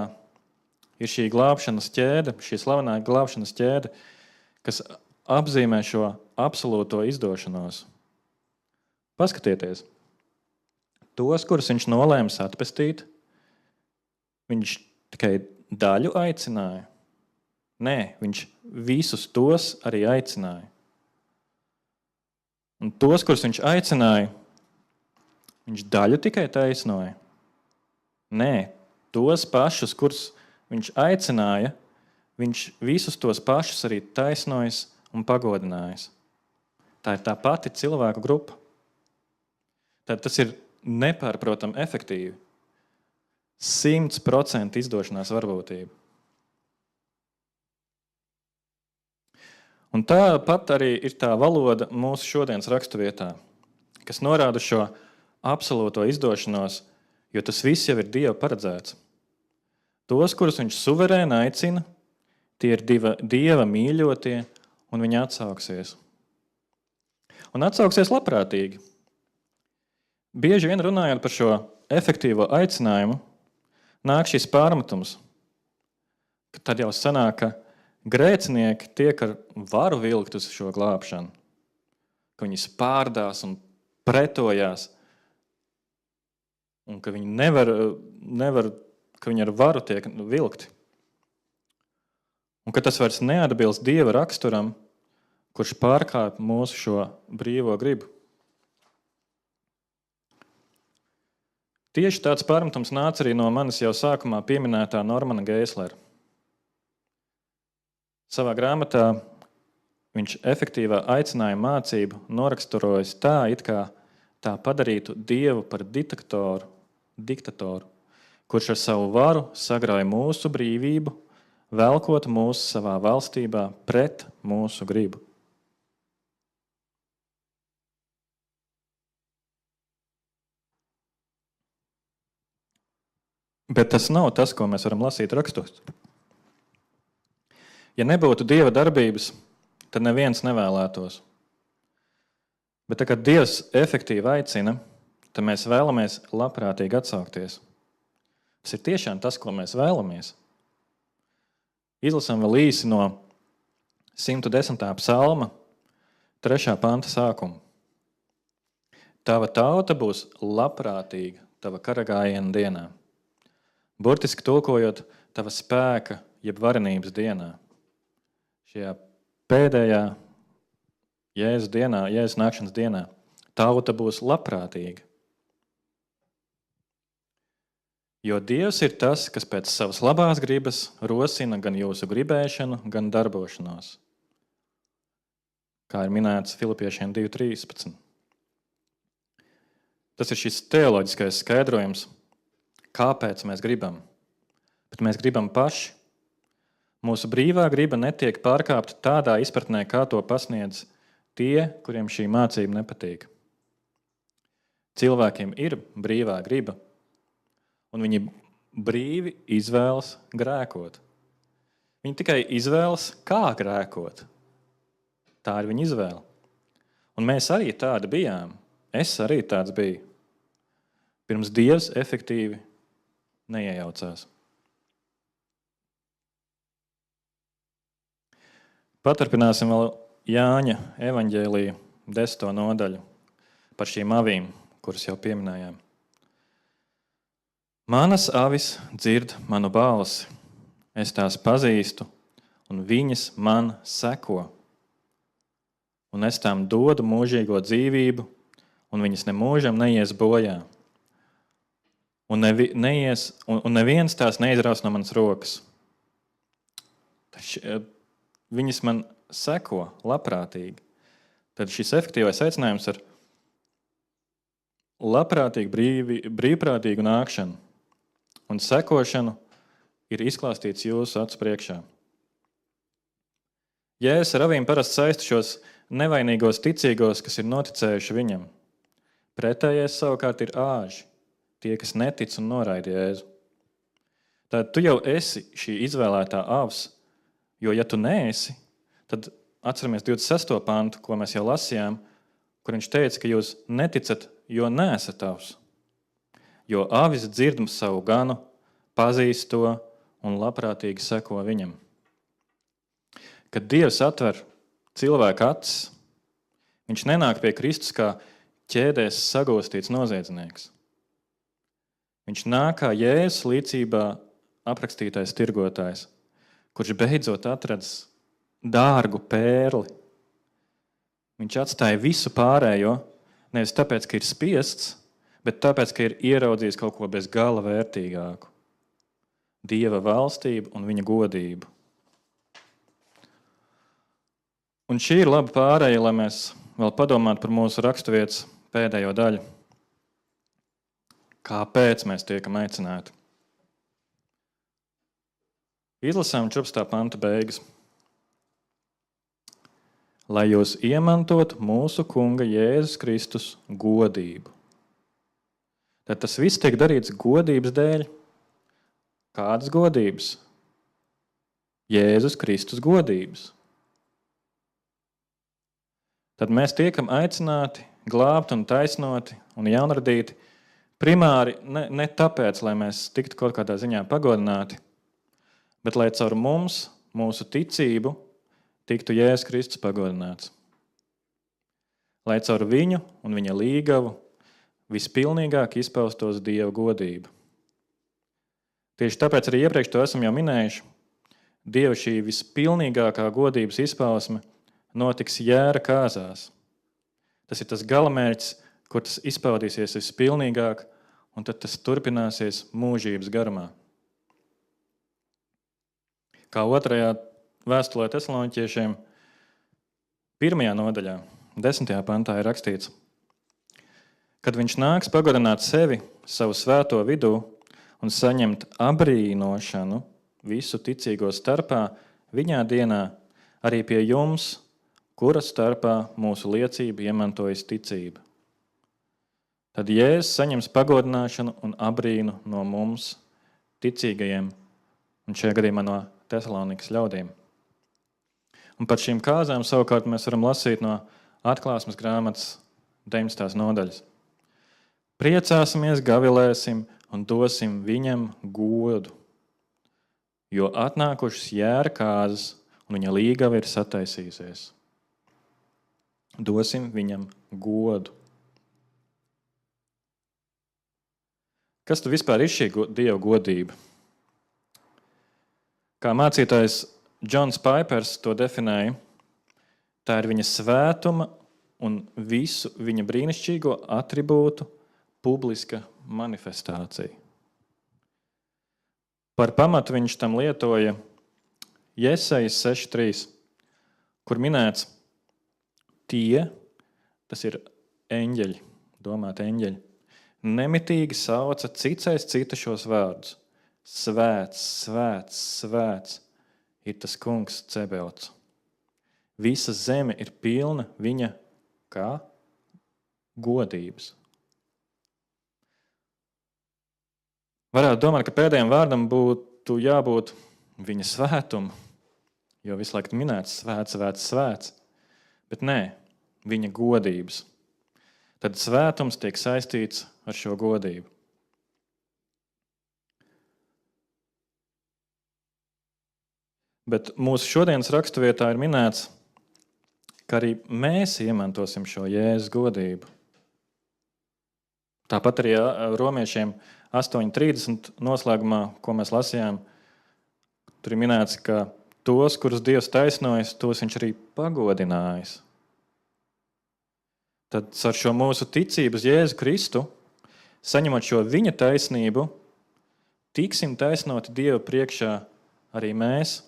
ir šī glābšanas ķēde, šī slavenā glābšanas ķēde, kas apzīmē šo absolūto izdošanos. Paskatieties, tos, kurus viņš nolēms atpestīt, viņš tikai daļu aicināja. Nē, viņš visus tos arī aicināja. Un tos, kurus viņš aicināja, viņš daļu tikai taisnoja. Nē, tos pašus, kurus viņš aicināja, viņš visus tos pašus arī taisnojas un pagodinājis. Tā ir tā pati cilvēku grupa. Tad tas ir nepārprotam efektīvi. 100% izdošanās varbūtība. Un tāpat arī ir tā valoda mūsu šodienas raksturvietā, kas norāda šo absolūto izdošanos, jo tas viss jau ir Dieva paredzēts. Tos, kurus viņš suverēni aicina, tie ir Dieva mīļotie, un viņi atsauksies. Un atsauksies labprātīgi. Bieži vien runājot par šo efektīvo aicinājumu, nāk šis pārmetums, ka tad jau sanāk, ka grēcinieki tiek ar varu vilkt uz šo glābšanu, ka viņi spārdās un pretojās, un ka viņi nevar, ka viņi ar varu tiek vilkti. Un ka tas vairs neatbilst Dieva raksturam, kurš pārkāp mūsu šo brīvo gribu. Tieši tāds pārmetums nāca arī no manis jau sākumā pieminētā Normana Geislera. Savā grāmatā viņš efektīvā aicinājuma mācību noraksturojas tā, it kā tā padarītu Dievu par diktatoru, kurš ar savu varu sagrauj mūsu brīvību, velkot mūs savā valstībā pret mūsu gribu. Bet tas nav tas, ko mēs varam lasīt rakstos. Ja nebūtu Dieva darbības, tad neviens nevēlētos. Bet tā, kad Dievs efektīvi aicina, tad mēs vēlamies labprātīgi atsaukties. Tas ir tiešām tas, ko mēs vēlamies. Izlasām vēl īsi no 110. psalma 3. panta sākuma. Tava tauta būs labprātīga tava karagājiena dienā. Burtiski tulkojot, tava spēka, jeb varenības dienā. Šajā pēdējā Jēzus dienā, Jēzus nākšanas dienā, tauta būs labprātīga. Jo Dievs ir tas, kas pēc savas labās gribas rosina gan jūsu gribēšanu, gan darbošanos. Kā ir minēts Filipiešiem 2.13. Tas ir šis teoloģiskais skaidrojums, kāpēc mēs gribam. Bet mēs gribam paši. Mūsu brīvā griba netiek pārkāpta tādā izpratnē, kā to pasniedz tie, kuriem šī mācība nepatīk. Cilvēkiem ir brīvā griba, un viņi brīvi izvēlas grēkot. Viņi tikai izvēlas, kā grēkot. Tā ir viņa izvēle. Un mēs arī tādi bijām. Es arī tāds biju. Pirms Dievs efektīvi neiejaucās. Paturpināsim vēl Jāņa evaņģēlija 10. nodaļu par šīm avīm, kuras jau pieminējām. Manas avis dzird manu balsi, es tās pazīstu, un viņas man seko. Un es tām dodu mūžīgo dzīvību, un viņas nemūžam neies bojā. Un neviens tās neizraus no manas rokas. Viņas man seko labprātīgi. Tad šis efektīvais aicinājums ir labprātīgu, brīvprātīgu nākšanu. Un sekošanu ir izklāstīts jūsu acu priekšā. Jēzus ar avīm parasti saista šos nevainīgos ticīgos, kas ir noticējuši viņam. Pretējais savukārt ir āži, tie, kas netic un noraida Jēzu. Tad tu jau esi šī izvēlētā avs, jo ja tu neesi, tad atceramies 26. pantu, ko mēs jau lasījām, kur viņš teica, ka jūs neticat, jo neesat avs. Jo avis dzird savu ganu, pazīst to un labprātīgi seko viņam. Kad Dievs atver cilvēka acis, viņš nenāk pie Kristus kā ķēdēs sagūstīts noziedznieks. Viņš nāk kā Jēzus līdzībā aprakstītais tirgotājs, kurš beidzot atradis dārgu pērli. Viņš atstāja visu pārējo, nevis tāpēc, ka ir spiests, bet tāpēc, ka ir ieraudzījis kaut ko bez gala vērtīgāku. Dieva valstību un viņa godību. Un šī ir laba pārēja, lai mēs vēl padomātu par mūsu raksturvietas pēdējo daļu. Kāpēc mēs tiekam aicināti? Izlasām 14. panta beigas. Lai jūs iemantot mūsu Kunga Jēzus Kristus godību. Tad tas viss tiek darīts godības dēļ. Kādas godības? Jēzus Kristus godības. Tad mēs tiekam aicināti, glābti un taisnoti un jaunradīti primāri ne tāpēc, lai mēs tiktu kaut kādā ziņā pagodināti, bet lai caur mums, mūsu ticību, tiktu Jēzus Kristus pagodināts. Lai caur viņu un viņa līgavu vispilnīgāk izpaustos Dieva godība. Tieši tāpēc arī iepriekš to esam jau minējuši. Dieva šī vispilnīgākā godības izpausme notiks jēra kāzās. Tas ir tas galamērķis, kur tas izpaudīsies vispilnīgāk, un tad tas turpināsies mūžības garumā. Kā 2. vēstulē Tesaloniķiešiem 1. nodaļā, 10. pantā ir rakstīts, kad viņš nāks pagodināt sevi, savu svēto vidū un saņemt abrīnošanu visu ticīgo starpā, viņā dienā arī pie jums, kura starpā mūsu liecība iemantojas ticība. Tad Jēzus saņems pagodināšanu un abrīnu no mums, ticīgajiem, un šajā gadījumā no Tesalonikas ļaudīm. Un par šīm kāzām savukārt mēs varam lasīt no Atklāsmes grāmatas 19. nodaļas. Priecāsimies, gavilēsim un dosim viņam godu, jo atnākušas jēra kāzas un viņa līgava ir sataisījusies. Dosim viņam godu. Kas tad vispār ir šī Dieva godība? Kā mācītājs Džons Paipers to definēja, tā ir viņa svētuma un visu viņa brīnišķīgo atribūtu publiska manifestācija. Par pamatu viņš tam lietoja Jesajas 6.3, kur minēts tie, tas ir eņģeļi, domāt eņģeļi, nemitīgi sauca cits aiz cita šos vārdus. Svēts, svēts, svēts ir tas kungs Cebeots. Visa zeme ir pilna viņa kā godības. Varētu domāt, ka pēdējiem vārdam būtu jābūt viņa svētuma, jo visu laiku minēts svēts, svēts, svēts, bet nē, viņa godības. Tad svētums tiek saistīts ar šo godību. Bet mūsu šodienas raksturvietā ir minēts, ka arī mēs iemantosim šo Jēzus godību. Tāpat arī romiešiem 8.30 noslēgumā, ko mēs lasījām, tur ir minēts, ka tos, kurus Dievs taisnojas, tos viņš arī pagodinājis. Tad ar šo mūsu ticību uz Jēzu Kristu, saņemot šo viņa taisnību, tiksim taisnoti Dieva priekšā arī mēs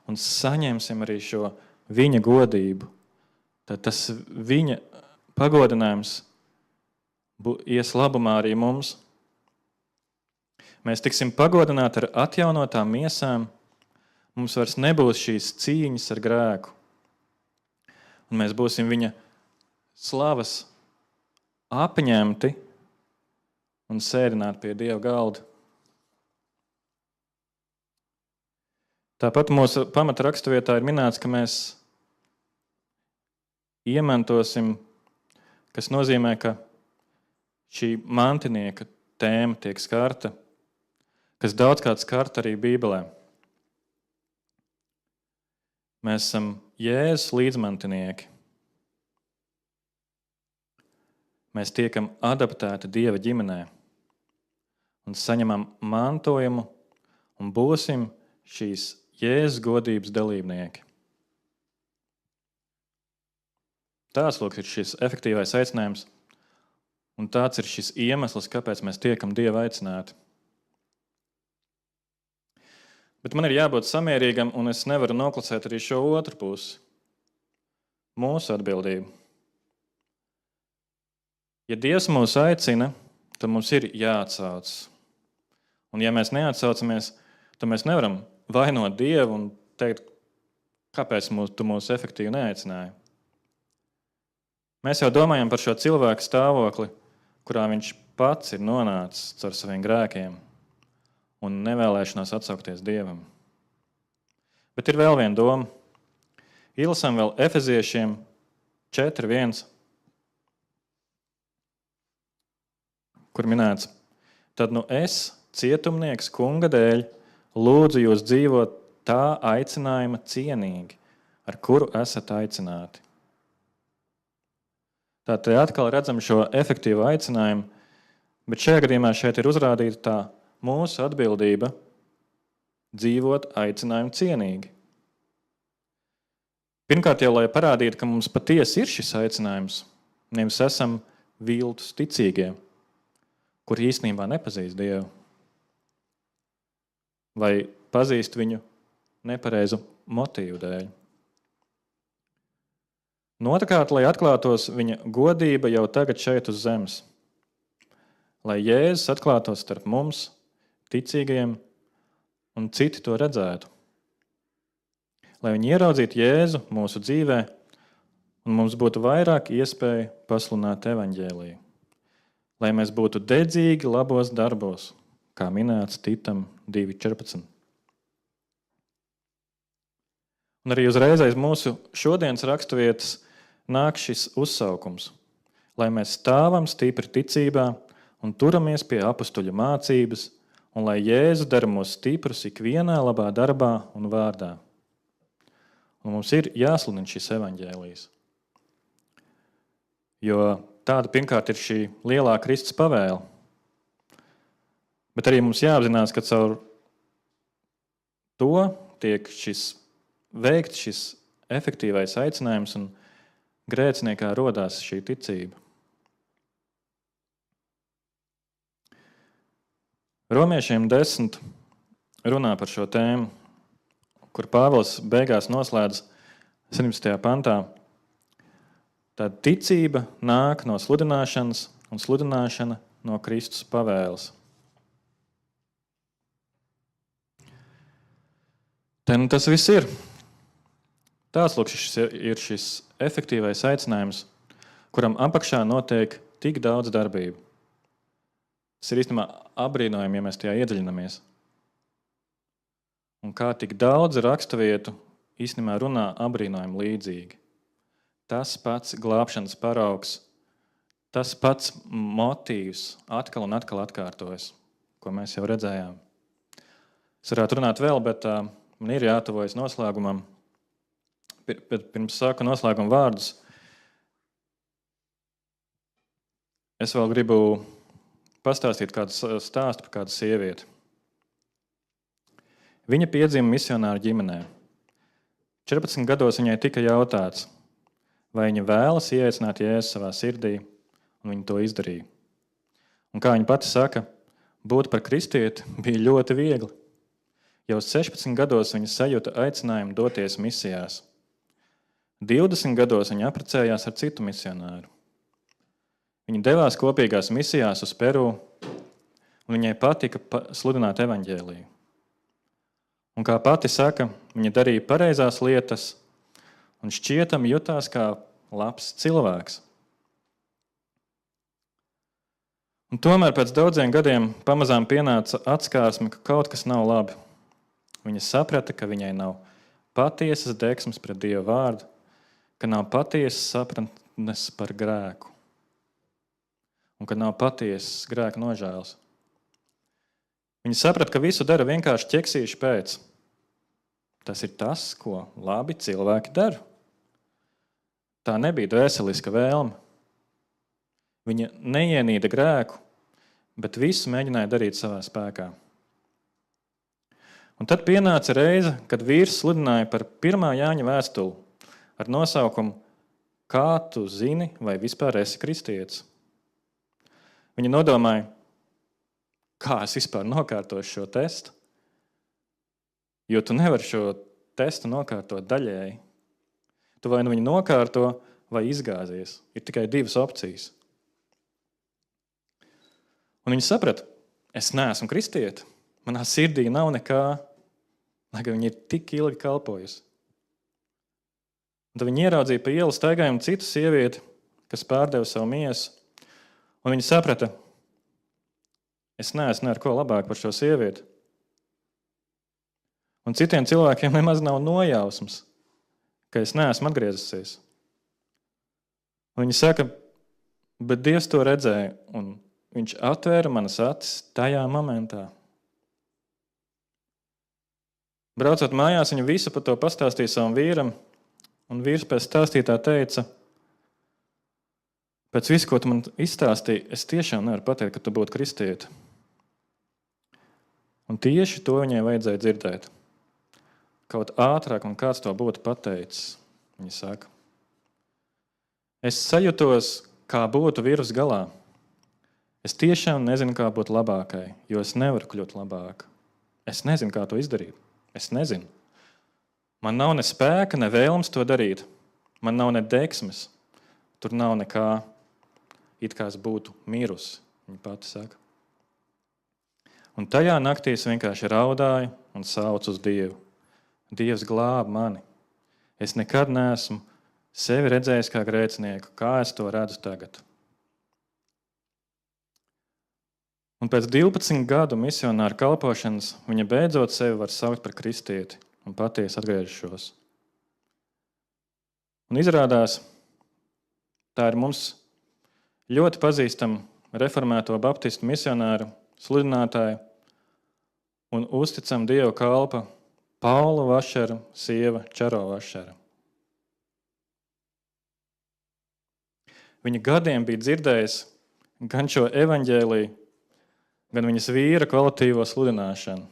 un saņemsim arī šo viņa godību. Tad tas viņa pagodinājums ies labumā arī mums. Mēs tiksim pagodināti ar atjaunotām miesām, mums vairs nebūs šīs cīņas ar grēku. Un mēs būsim viņa slavas apņemti un sēdināti pie Dieva galda. Tāpat mūsu pamata raksturvietā ir minēts, ka mēs iemantosim, kas nozīmē, ka šī mantinieka tēma tiek skarta, kas daudzkārt skarta arī Bībelē. Mēs esam Jēzus līdzmantinieki. Mēs tiekam adaptēti Dieva ģimenē un saņemam mantojumu un būsim šīs Jēzus godības dalībnieki. Tāds lūk ir šis efektīvais aicinājums, un tāds ir šis iemesls, kāpēc mēs tiekam Dieva aicināti. Bet man ir jābūt samierīgam, un es nevaru noklusēt arī šo otru pusi. Mūsu atbildību. Ja Dievs mūs aicina, tad mums ir jāatsauc. Un ja mēs neatsaucamies, tad mēs nevaram vainot Dievu un teikt, kāpēc tu mūs efektīvi neaicināji. Mēs jau domājam par šo cilvēku stāvokli, kurā viņš pats ir nonācis ar saviem grēkiem un nevēlēšanās atsaukties Dievam. Bet ir vēl viena doma. Izlasām vēl Efeziešiem 4.1, kur minēts, tad es, cietumnieks kunga dēļ, lūdzu jūs dzīvot tā aicinājuma cienīgi, ar kuru esat aicināti. Tātad atkal redzam šo efektīvu aicinājumu, bet šajā gadījumā šeit ir uzrādīta tā mūsu atbildība dzīvot aicinājumu cienīgi. Pirmkārt jau, lai parādītu, ka mums patiesi ir šis aicinājums, nevis esam viltus ticīgie, kur īstenībā nepazīst Dievu, vai pazīst viņu nepareizu motīvu dēļ. Otrkārt, lai atklātos viņa godība jau tagad šeit uz zemes, lai Jēzus atklātos starp mums, ticīgajiem, un citi to redzētu. Lai viņi ieraudzītu Jēzu mūsu dzīvē, un mums būtu vairāk iespēja pasludināt evaņģēliju. Lai mēs būtu dedzīgi labos darbos, kā minēts Titam 2.14. Un arī uzreiz aiz mūsu šodienas raksturvietas nāk šis uzsaukums, lai mēs stāvam stipri ticībā un turamies pie apustuļu mācības, un lai Jēzus dara mūs stiprus ikvienā labā darbā un vārdā. Un mums ir jāsludina šis evaņģēlijs. Jo tāda pirmkārt ir šī lielā Kristus pavēle. Bet arī mums jāapzinās, ka caur to tiek veikts šis efektīvais aicinājums un grēciniekā rodās šī ticība. Romiešiem 10 runā par šo tēmu, kur Pāvils beigās noslēdz 17. pantā. Tad ticība nāk no sludināšanas un sludināšana no Kristus pavēles. Te nu tas viss ir. Tās lūk ir šis efektīvais aicinājums, kuram apakšā notiek tik daudz darbību. Tas ir īstenībā apbrīnojami, ja mēs tajā iedziļinamies. Un kā tik daudz raksturvietu īstenībā runā apbrīnojami līdzīgi. Tas pats glābšanas paraugs, tas pats motīvs atkal un atkal atkārtojas, ko mēs jau redzējām. Es varētu runāt vēl, bet man ir jātuvojas noslēgumam. Pirms sāku noslēguma vārdus, es vēl gribu pastāstīt kādu stāstu par kādu sievieti. Viņa piedzima misionāru ģimenē. 14 gados viņai tika jautāts, vai viņa vēlas ieaicināt Jēzu savā sirdī, un viņa to izdarīja. Un kā viņa pati saka, būt par kristieti bija ļoti viegli. Jau 16 gados viņa sajūta aicinājumu doties misijās. 20 gados viņa apprecējās ar citu misionāru. Viņa devās kopīgās misijās uz Peru, un viņai patika sludināt evaņģēliju. Un kā pati saka, viņa darīja pareizās lietas un šķietam jutās kā labs cilvēks. Un tomēr pēc daudziem gadiem pamazām pienāca atskārsme, ka kaut kas nav labi. Viņa saprata, ka viņai nav patiesas deksmes pret Dieva vārdu, ka nav patiesas sapratnes par grēku un ka nav patiesas grēka nožēlas. Viņa saprata, ka visu dara vienkārši ķeksīšu pēc. Tas ir tas, ko labi cilvēki dara. Tā nebija dvēseliska vēlme. Viņa neienīda grēku, bet visu mēģināja darīt savā spēkā. Un tad pienāca reize, kad vīrs sludināja par 1. Jāņa vēstuli ar nosaukumu Kā tu zini, vai vispār esi kristietis? Viņa nodomāja, kā es vispār nokārtošu šo testu, jo tu nevari šo testu nokārtot daļēji. Tu vai nu viņu nokārto, vai izgāzies. Ir tikai 2 opcijas. Un viņa saprata, es neesmu kristieti, manā sirdī nav nekā, lai gan viņa ir tik ilgi kalpojusi. Un tad viņa ieraudzīja pa ielu staigājumu citu sievieti, kas pārdeva savu miesu, un viņa saprata, es neesmu ar ko labāk par šo sievieti. Un citiem cilvēkiem nemaz nav nojausmas, ka es neesmu atgriezusies. Un viņa saka, bet Dievs to redzēja, un viņš atvēra manas acis tajā momentā. Braucot mājās, viņa visu par to pastāstīja savam vīram, un vīrs pēc stāstītā teica, pēc visu, ko tu man izstāstīji, es tiešām nevaru pateikt, ka tu būtu kristieti. Un tieši to viņai vajadzēja dzirdēt. Kaut ātrāk, un kāds to būtu pateicis, viņa saka. Es sajūtos, kā būtu vīrus galā. Es tiešām nezinu, kā būt labākai, jo es nevaru kļūt labāk. Es nezinu, kā to izdarīt. Es nezinu. Man nav ne spēka, ne vēlmes to darīt. Man nav ne deksmes. Tur nav nekā, it kā es būtu mirusi, viņa pati saka. Un tajā naktī es vienkārši raudāju un saucu uz Dievu. Dievs glāb mani. Es nekad neesmu sevi redzējis kā grēcinieku, kā es to redzu tagad. Un pēc 12 gadu misionāru kalpošanas viņa beidzot sevi var saukt par kristieti un patiesi atgriežos. Un izrādās, tā ir mums ļoti pazīstama reformēto baptistu misionāru, sludinātāja un uzticama Dieva kalpa Paula Vašera sieva Čaro Vašera. Viņa gadiem bija dzirdējis gan šo evaņģēliju, gan viņas vīra kvalitīvo sludināšanu.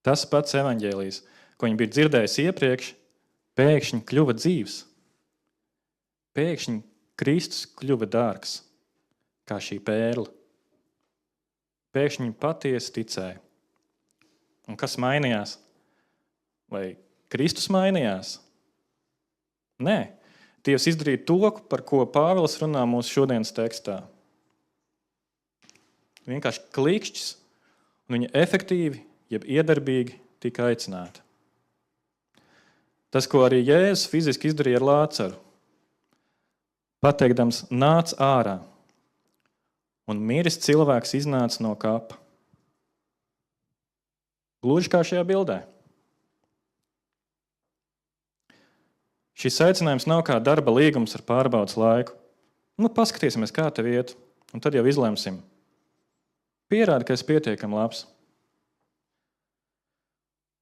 Tas pats evaņģēlijs, ko viņi bija dzirdējuši iepriekš, pēkšņi kļuva dzīvs. Pēkšņi Kristus kļuva dārgs, kā šī pērle. Pēkšņi patiesi ticēja. Un kas mainījās? Vai Kristus mainījās? Nē. Dievs izdarīja to, par ko Pāvils runā mūsu šodienas tekstā. Vienkārši klikšķis, un viņa efektīvi, jeb iedarbīgi tika aicināta. Tas, ko arī Jēzus fiziski izdarīja ar Lācaru, pateikdams, nāc ārā, un miris cilvēks iznāca no kapa. Gluži kā šajā bildē. Šis aicinājums nav kā darba līgums ar pārbaudas laiku. Paskatīsimies, kā tev iet, un tad jau izlemsim. Pierādi, ka esi pietiekami labs.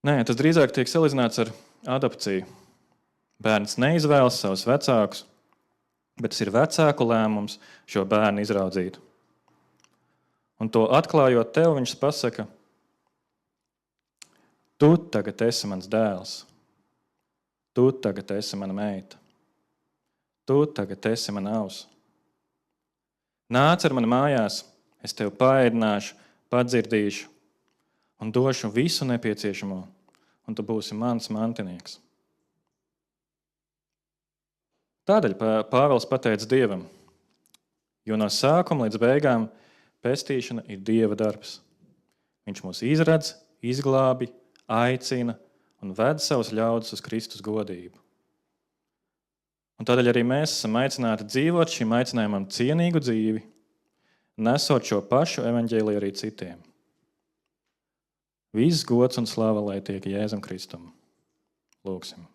Nē, tas drīzāk tiek salīdzināts ar adopciju. Bērns neizvēlas savus vecākus, bet tas ir vecāku lēmums šo bērnu izraudzīt. Un to atklājot tev, viņš pasaka, tu tagad esi mans dēls. Tu tagad esi mana meita. Tu tagad esi mana auss. Nāc ar mani mājās, es tevi paēdināšu, padzirdīšu un došu visu nepieciešamo, un tu būsi mans mantinieks. Tādēļ Pāvils pateica Dievam, jo no sākuma līdz beigām pestīšana ir Dieva darbs. Viņš mūs izredz, izglābi, aicina un ved savus ļaudis uz Kristus godību. Un tādēļ arī mēs esam aicināti dzīvot šim aicinājumam cienīgu dzīvi, nesot šo pašu evaņģēliju arī citiem. Viss gods un slava, lai tiek Jēzum Kristum. Lūksim.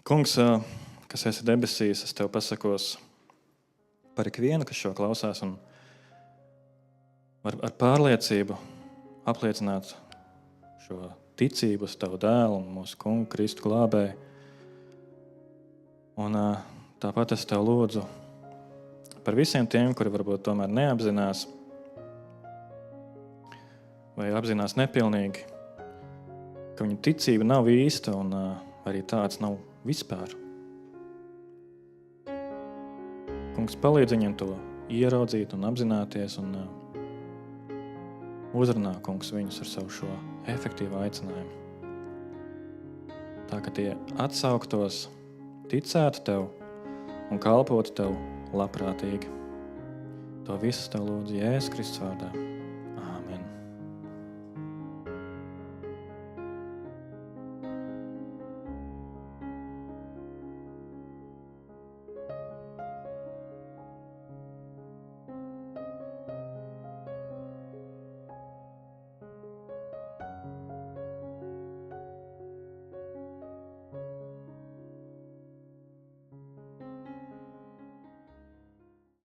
Kungs, kas esi debesīs, es tev pasakos par ikvienu, kas šo klausās un ar pārliecību apliecināt šo ticību uz tavu dēlu un mūsu kungu Kristu glābēju. Un tāpat es tev lūdzu par visiem tiem, kuri varbūt tomēr neapzinās vai apzinās nepilnīgi, ka viņa ticība nav īsta un arī tāds nav vispār. Kungs, palīdz viņiem to ieraudzīt un apzināties un uzrunā, kungs, viņus ar savu šo efektīvu aicinājumu. Tā, ka tie atsauktos, ticētu tev un kalpotu tev labprātīgi. To visu tev lūdzu Jēzus Kristus vārdā.